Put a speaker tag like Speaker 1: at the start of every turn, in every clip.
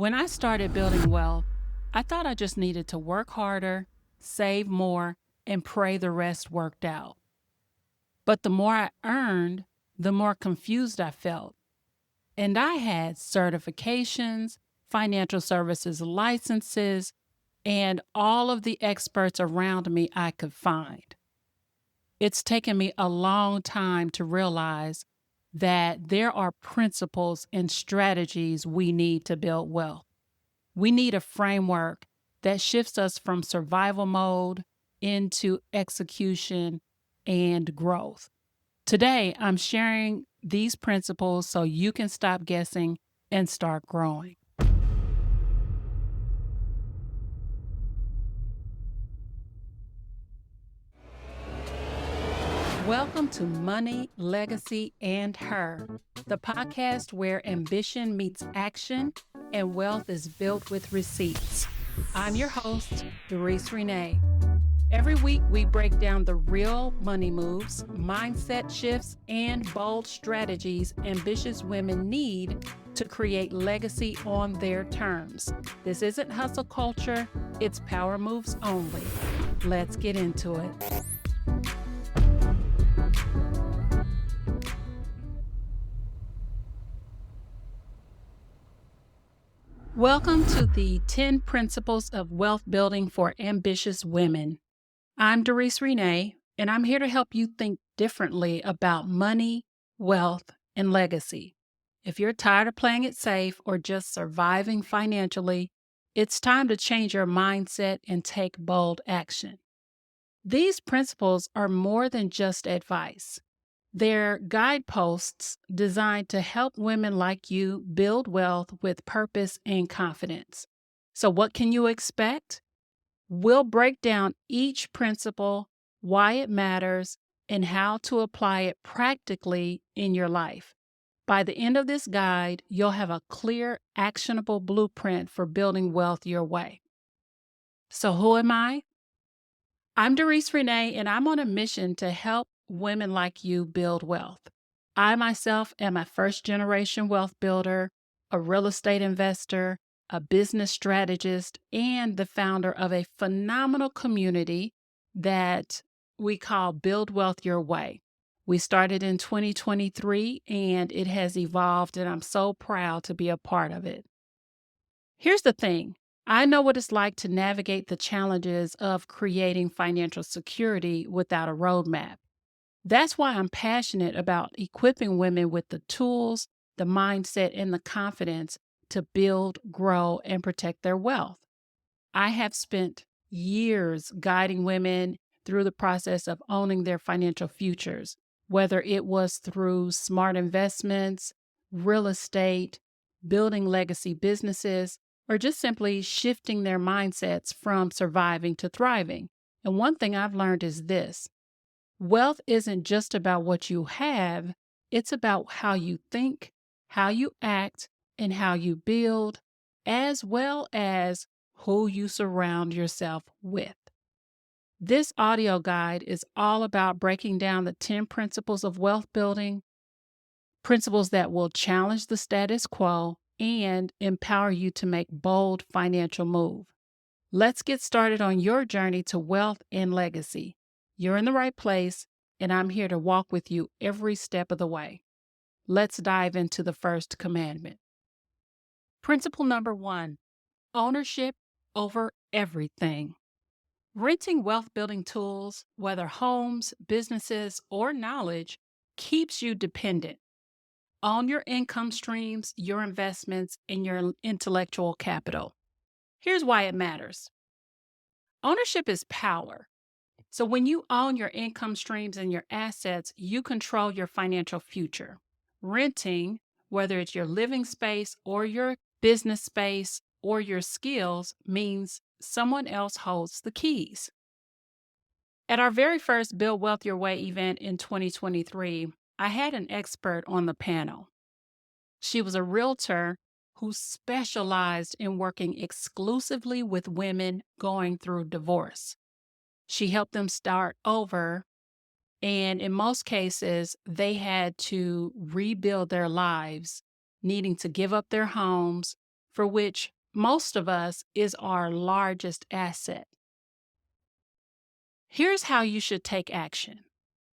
Speaker 1: When I started building wealth, I thought I just needed to work harder, save more, and pray the rest worked out. But the more I earned, the more confused I felt. And I had certifications, financial services licenses, and all of the experts around me I could find. It's taken me a long time to realize that there are principles and strategies we need to build wealth. We need a framework that shifts us from survival mode into execution and growth. Today, I'm sharing these principles so you can stop guessing and start growing. Welcome to Money, Legacy, and Her, the podcast where ambition meets action and wealth is built with receipts. I'm your host, Darice Rene. Every week, we break down the real money moves, mindset shifts, and bold strategies ambitious women need to create legacy on their terms. This isn't hustle culture, it's power moves only. Let's get into it. Welcome to the 10 Principles of Wealth Building for Ambitious Women. I'm Darice Rene, and I'm here to help you think differently about money, wealth, and legacy. If you're tired of playing it safe or just surviving financially, it's time to change your mindset and take bold action. These principles are more than just advice. They're guideposts designed to help women like you build wealth with purpose and confidence. So, what can you expect? We'll break down each principle, why it matters, and how to apply it practically in your life. By the end of this guide, you'll have a clear, actionable blueprint for building wealth your way. So, who am I? I'm Darice Rene, and I'm on a mission to help women like you build wealth. I myself am a first-generation wealth builder, a real estate investor, a business strategist, and the founder of a phenomenal community that we call Build Wealth Your Way. We started in 2023, and it has evolved, and I'm so proud to be a part of it. Here's the thing. I know what it's like to navigate the challenges of creating financial security without a roadmap. That's why I'm passionate about equipping women with the tools, the mindset, and the confidence to build, grow, and protect their wealth. I have spent years guiding women through the process of owning their financial futures, whether it was through smart investments, real estate, building legacy businesses, or just simply shifting their mindsets from surviving to thriving. And one thing I've learned is this: wealth isn't just about what you have, it's about how you think, how you act, and how you build, as well as who you surround yourself with. This audio guide is all about breaking down the 10 principles of wealth building, principles that will challenge the status quo and empower you to make bold financial moves. Let's get started on your journey to wealth and legacy. You're in the right place, and I'm here to walk with you every step of the way. Let's dive into the first commandment. Principle number 1, ownership over everything. Renting wealth-building tools, whether homes, businesses, or knowledge, keeps you dependent. Own your income streams, your investments, and your intellectual capital. Here's why it matters. Ownership is power. So when you own your income streams and your assets, you control your financial future. Renting, whether it's your living space or your business space or your skills, means someone else holds the keys. At our very first Build Wealth Your Way event in 2023, I had an expert on the panel. She was a realtor who specialized in working exclusively with women going through divorce. She helped them start over, and in most cases, they had to rebuild their lives, needing to give up their homes for which most of us is our largest asset. Here's how you should take action.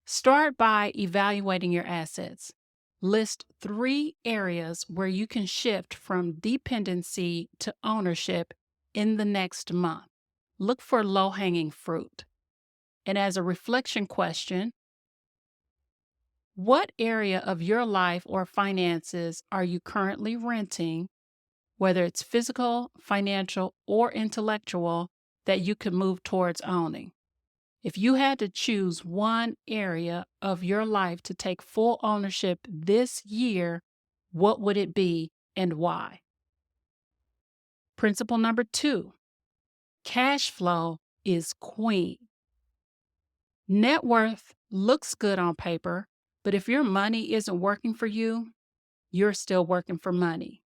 Speaker 1: Start by evaluating your assets. List 3 areas where you can shift from dependency to ownership in the next month. Look for low-hanging fruit. And as a reflection question, what area of your life or finances are you currently renting, whether it's physical, financial, or intellectual, that you could move towards owning? If you had to choose one area of your life to take full ownership this year, what would it be and why? Principle number 2, cash flow is queen. Net worth looks good on paper, but if your money isn't working for you, you're still working for money.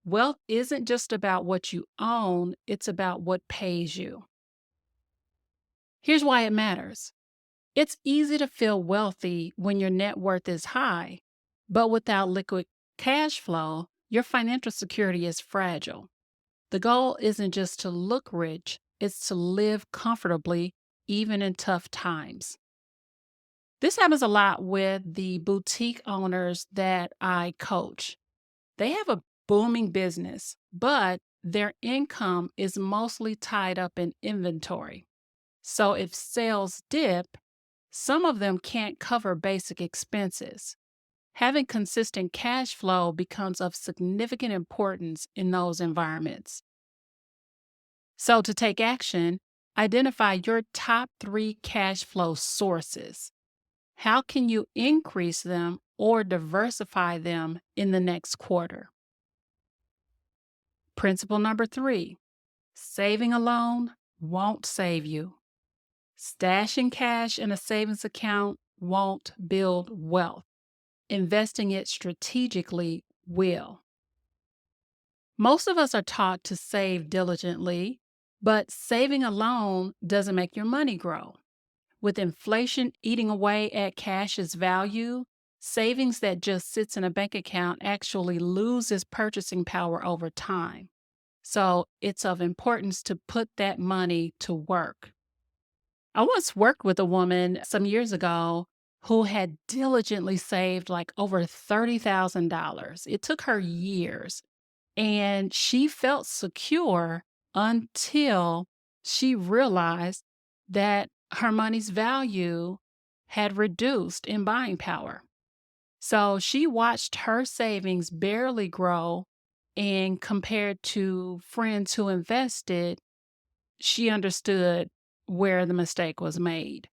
Speaker 1: Wealth isn't just about what you own, it's about what pays you. Here's why it matters. It's easy to feel wealthy when your net worth is high, but without liquid cash flow, your financial security is fragile. The goal isn't just to look rich, it's to live comfortably, even in tough times. This happens a lot with the boutique owners that I coach. They have a booming business, but their income is mostly tied up in inventory. So if sales dip, some of them can't cover basic expenses. Having consistent cash flow becomes of significant importance in those environments. So to take action, identify your top 3 cash flow sources. How can you increase them or diversify them in the next quarter? Principle number 3, saving alone won't save you. Stashing cash in a savings account won't build wealth. Investing it strategically will. Most of us are taught to save diligently, but saving alone doesn't make your money grow. With inflation eating away at cash's value, savings that just sits in a bank account actually loses purchasing power over time. So it's of importance to put that money to work. I once worked with a woman some years ago who had diligently saved like over $30,000. It took her years, and she felt secure until she realized that her money's value had reduced in buying power. So she watched her savings barely grow, and compared to friends who invested, she understood where the mistake was made.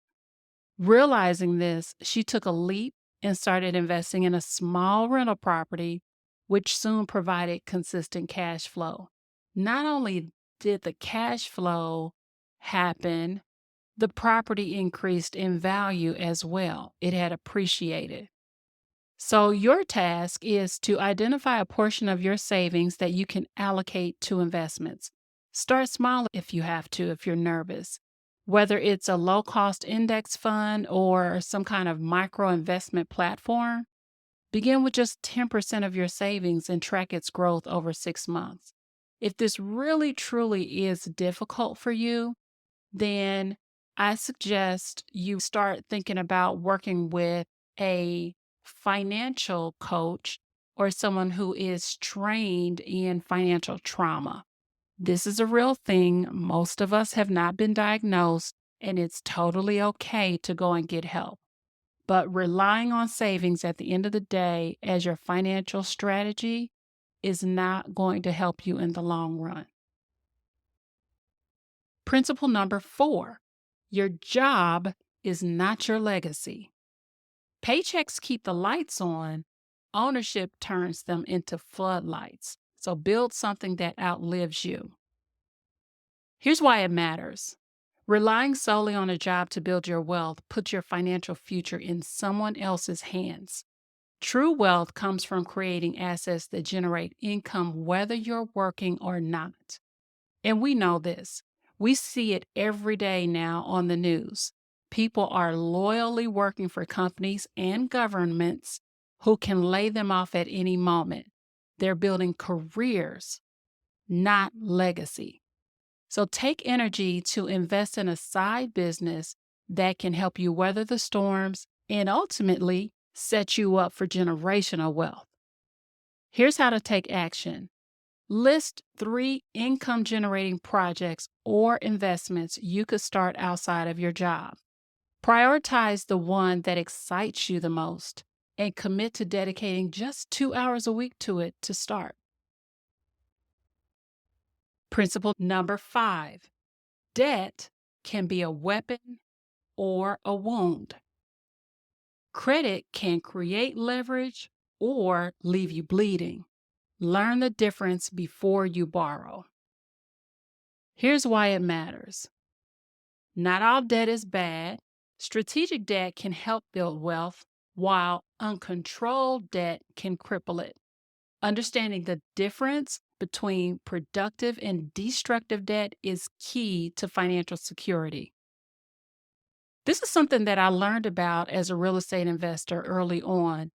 Speaker 1: Realizing this, she took a leap and started investing in a small rental property, which soon provided consistent cash flow. Not only did the cash flow happen, the property increased in value as well. It had appreciated. So, your task is to identify a portion of your savings that you can allocate to investments. Start small if you have to, if you're nervous. Whether it's a low cost index fund or some kind of micro investment platform, begin with just 10% of your savings and track its growth over 6 months. If this really truly is difficult for you, then I suggest you start thinking about working with a financial coach or someone who is trained in financial trauma. This is a real thing. Most of us have not been diagnosed, and it's totally okay to go and get help. But relying on savings at the end of the day as your financial strategy is not going to help you in the long run. Principle number 4, your job is not your legacy. Paychecks keep the lights on, ownership turns them into floodlights. So build something that outlives you. Here's why it matters. Relying solely on a job to build your wealth puts your financial future in someone else's hands. True wealth comes from creating assets that generate income whether you're working or not. And we know this. We see it every day now on the news. People are loyally working for companies and governments who can lay them off at any moment. They're building careers not legacy. So take energy to invest in a side business that can help you weather the storms and ultimately set you up for generational wealth. Here's how to take action. List 3 income generating projects or investments you could start outside of your job. Prioritize the one that excites you the most and commit to dedicating just 2 hours a week to it to start. Principle number 5: debt can be a weapon or a wound. Credit can create leverage or leave you bleeding. Learn the difference before you borrow. Here's why it matters. Not all debt is bad. Strategic debt can help build wealth, while uncontrolled debt can cripple it. Understanding the difference between productive and destructive debt is key to financial security. This is something that I learned about as a real estate investor early on.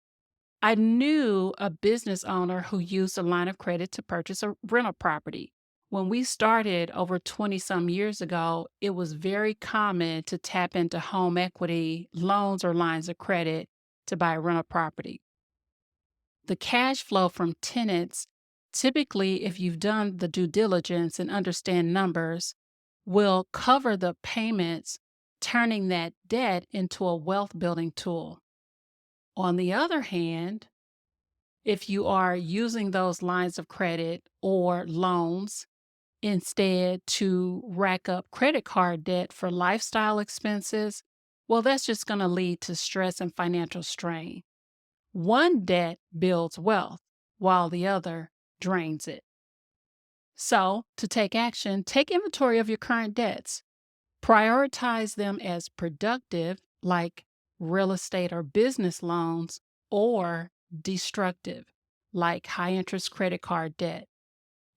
Speaker 1: I knew a business owner who used a line of credit to purchase a rental property. When we started over 20 some years ago, it was very common to tap into home equity, loans, or lines of credit to buy a rental property. The cash flow from tenants, typically, if you've done the due diligence and understand numbers, will cover the payments, turning that debt into a wealth building tool. On the other hand, if you are using those lines of credit or loans instead to rack up credit card debt for lifestyle expenses, well, that's just going to lead to stress and financial strain. One debt builds wealth while the other drains it. So, to take action, take inventory of your current debts. Prioritize them as productive, like real estate or business loans, or destructive, like high interest credit card debt.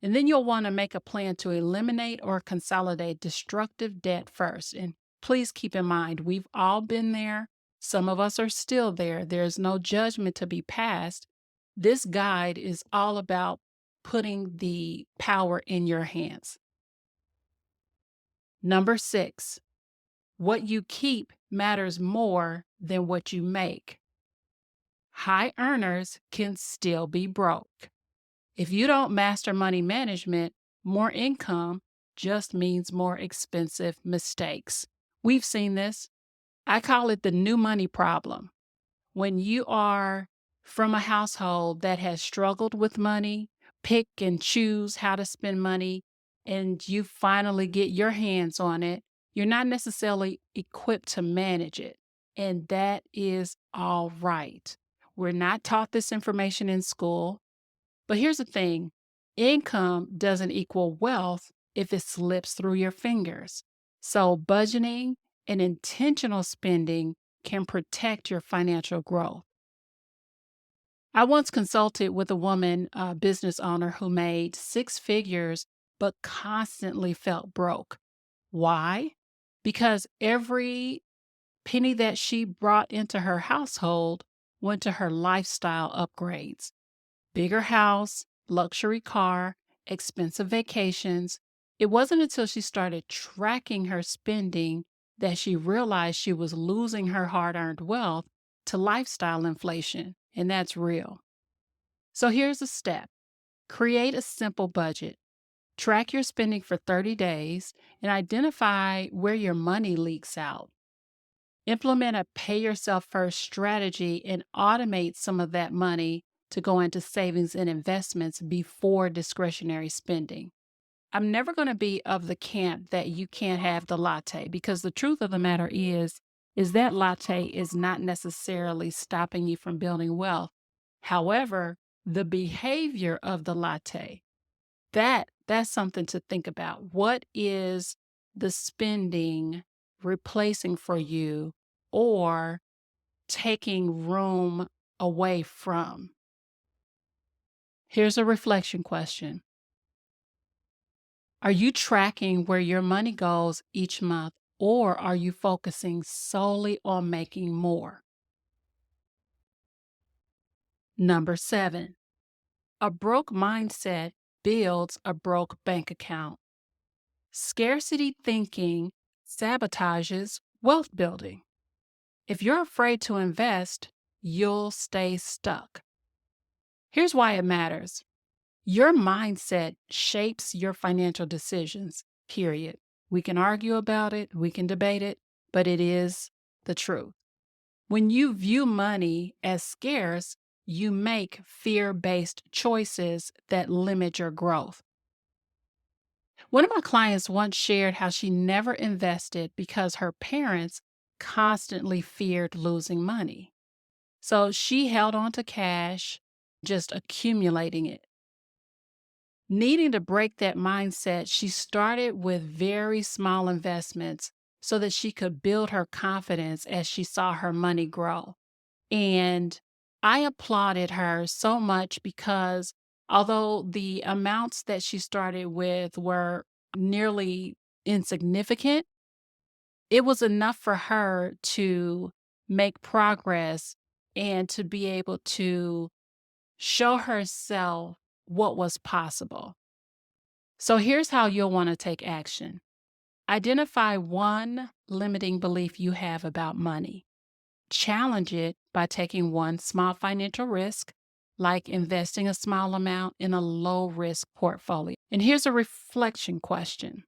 Speaker 1: And then you'll want to make a plan to eliminate or consolidate destructive debt first. And please keep in mind, we've all been there. Some of us are still there. There's no judgment to be passed. This guide is all about putting the power in your hands. Number 6, what you keep matters more than what you make. High earners can still be broke. If you don't master money management, more income just means more expensive mistakes. We've seen this. I call it the new money problem. When you are from a household that has struggled with money, pick and choose how to spend money, and you finally get your hands on it, you're not necessarily equipped to manage it. And that is all right. We're not taught this information in school. But here's the thing: income doesn't equal wealth if it slips through your fingers. So, budgeting and intentional spending can protect your financial growth. I once consulted with a woman, a business owner, who made 6 figures but constantly felt broke. Why? Because every penny that she brought into her household went to her lifestyle upgrades: bigger house, luxury car, expensive vacations. It wasn't until she started tracking her spending that she realized she was losing her hard earned wealth to lifestyle inflation, and that's real. So here's a step: create a simple budget. Track your spending for 30 days and identify where your money leaks out. Implement a pay yourself first strategy and automate some of that money to go into savings and investments before discretionary spending. I'm never going to be of the camp that you can't have the latte, because the truth of the matter is that latte is not necessarily stopping you from building wealth. However, the behavior of the latte, that's something to think about. What is the spending replacing for you or taking room away from? Here's a reflection question: are you tracking where your money goes each month, or are you focusing solely on making more? Number 7, a broke mindset builds a broke bank account. Scarcity thinking sabotages wealth building. If you're afraid to invest, you'll stay stuck. Here's why it matters. Your mindset shapes your financial decisions, period. We can argue about it, we can debate it, but it is the truth. When you view money as scarce, you make fear-based choices that limit your growth. One of my clients once shared how she never invested because her parents constantly feared losing money. So she held on to cash, just accumulating it. Needing to break that mindset, she started with very small investments so that she could build her confidence as she saw her money grow. And I applauded her so much because although the amounts that she started with were nearly insignificant, it was enough for her to make progress and to be able to show herself what was possible. So here's how you'll want to take action. Identify one limiting belief you have about money. Challenge it by taking one small financial risk, like investing a small amount in a low risk portfolio. And here's a reflection question.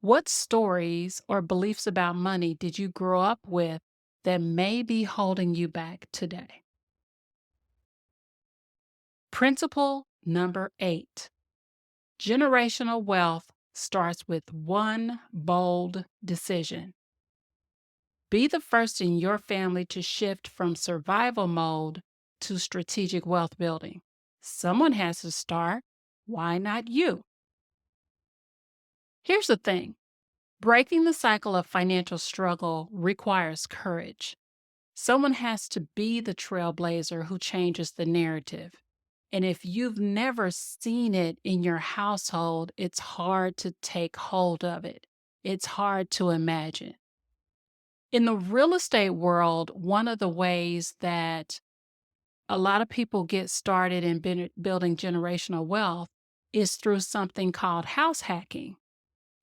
Speaker 1: What stories or beliefs about money did you grow up with that may be holding you back today? Principle number 8. Generational wealth starts with one bold decision. Be the first in your family to shift from survival mode to strategic wealth building. Someone has to start. Why not you? Here's the thing. Breaking the cycle of financial struggle requires courage. Someone has to be the trailblazer who changes the narrative. And if you've never seen it in your household, it's hard to take hold of it. It's hard to imagine. In the real estate world, one of the ways that a lot of people get started in building generational wealth is through something called house hacking.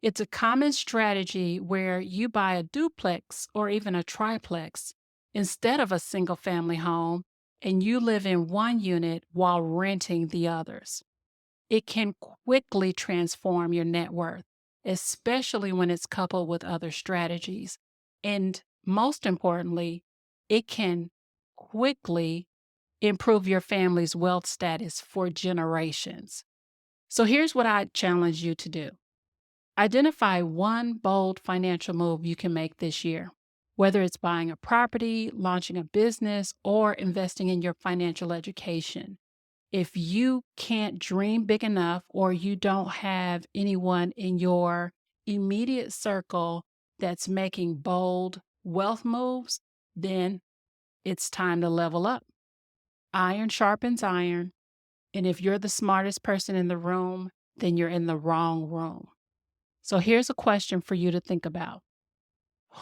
Speaker 1: It's a common strategy where you buy a duplex or even a triplex instead of a single family home, and you live in one unit while renting the others. It can quickly transform your net worth, especially when it's coupled with other strategies. And most importantly, it can quickly improve your family's wealth status for generations. So here's what I challenge you to do. Identify one bold financial move you can make this year, whether it's buying a property, launching a business, or investing in your financial education. If you can't dream big enough or you don't have anyone in your immediate circle that's making bold wealth moves, then it's time to level up. Iron sharpens iron. And if you're the smartest person in the room, then you're in the wrong room. So here's a question for you to think about.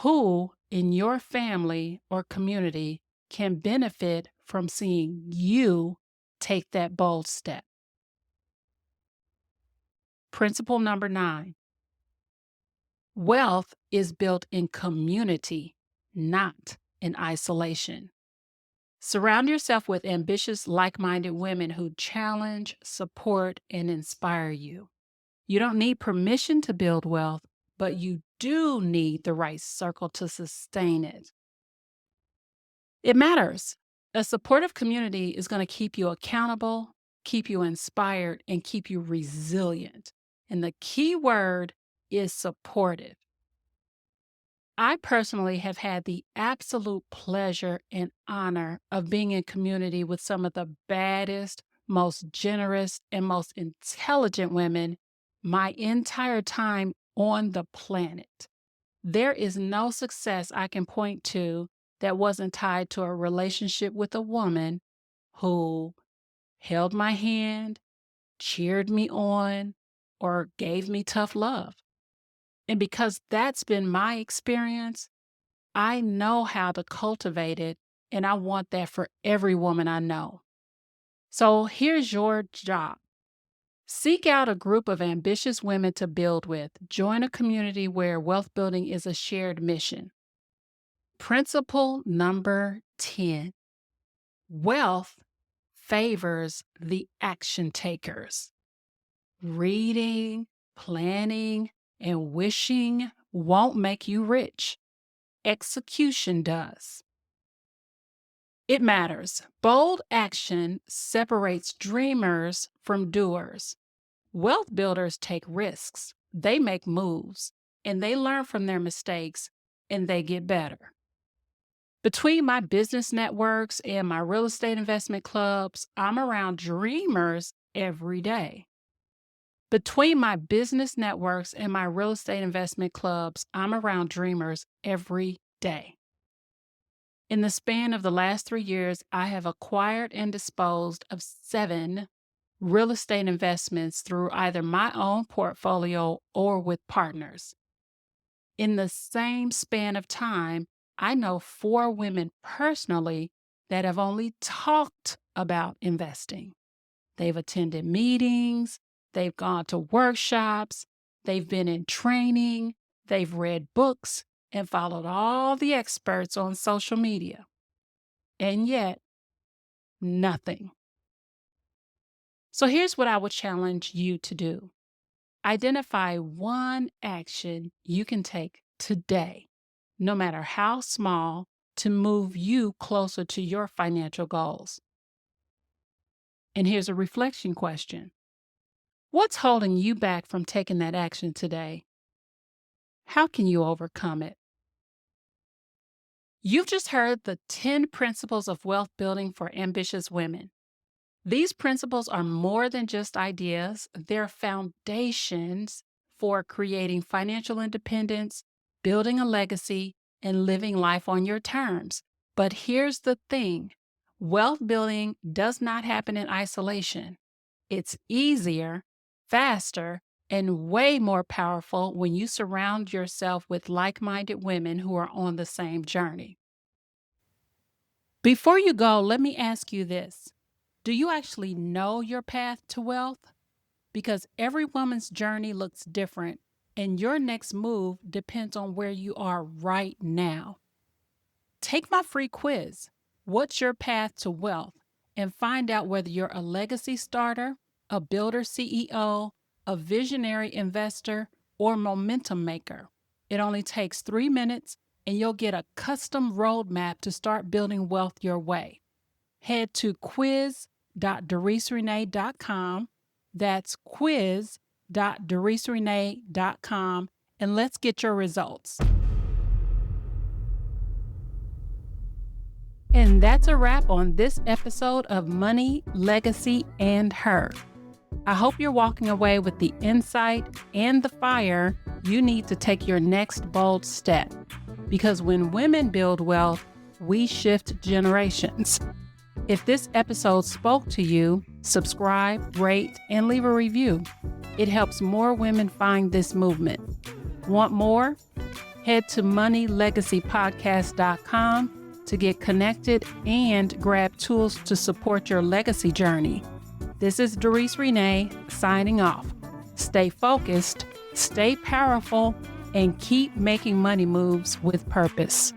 Speaker 1: Who in your family or community can benefit from seeing you take that bold step? Principle number 9. Wealth is built in community, not in isolation. Surround yourself with ambitious, like-minded women who challenge, support, and inspire you. You don't need permission to build wealth, but you do need the right circle to sustain it. It matters. A supportive community is going to keep you accountable, keep you inspired, and keep you resilient. And the key word is supportive. I personally have had the absolute pleasure and honor of being in community with some of the baddest, most generous, and most intelligent women my entire time on the planet. There is no success I can point to that wasn't tied to a relationship with a woman who held my hand, cheered me on, or gave me tough love. And because that's been my experience, I know how to cultivate it, and I want that for every woman I know. So here's your job. Seek out a group of ambitious women to build with. Join a community where wealth building is a shared mission. Principle number 10. Wealth favors the action takers. Reading, planning, and wishing won't make you rich. Execution does. It matters. Bold action separates dreamers from doers. Wealth builders take risks, they make moves, and they learn from their mistakes, and they get better. Between my business networks and my real estate investment clubs, I'm around dreamers every day. Between my business networks and my real estate investment clubs, I'm around dreamers every day. In the span of the last 3 years, I have acquired and disposed of 7 real estate investments through either my own portfolio or with partners. In the same span of time, I know 4 women personally that have only talked about investing. They've attended meetings, they've gone to workshops, they've been in training, they've read books, and followed all the experts on social media. And yet, nothing. So here's what I would challenge you to do. Identify one action you can take today, no matter how small, to move you closer to your financial goals. And here's a reflection question. What's holding you back from taking that action today? How can you overcome it? You've just heard the 10 principles of wealth building for ambitious women. These principles are more than just ideas, they're foundations for creating financial independence, building a legacy, and living life on your terms. But here's the thing, wealth building does not happen in isolation. It's easier, faster, and way more powerful when you surround yourself with like-minded women who are on the same journey. Before you go, let me ask you this. Do you actually know your path to wealth? Because every woman's journey looks different, and your next move depends on where you are right now. Take my free quiz, What's Your Path to Wealth? And find out whether you're a legacy starter, a builder CEO, a visionary investor, or momentum maker. It only takes 3 minutes, and you'll get a custom roadmap to start building wealth your way. Head to quiz.daricerene.com. That's quiz.daricerene.com, and let's get your results. And that's a wrap on this episode of Money, Legacy, and Her. I hope you're walking away with the insight and the fire you need to take your next bold step. Because when women build wealth, we shift generations. If this episode spoke to you, subscribe, rate, and leave a review. It helps more women find this movement. Want more? Head to moneylegacypodcast.com to get connected and grab tools to support your legacy journey. This is Darice Rene signing off. Stay focused, stay powerful, and keep making money moves with purpose.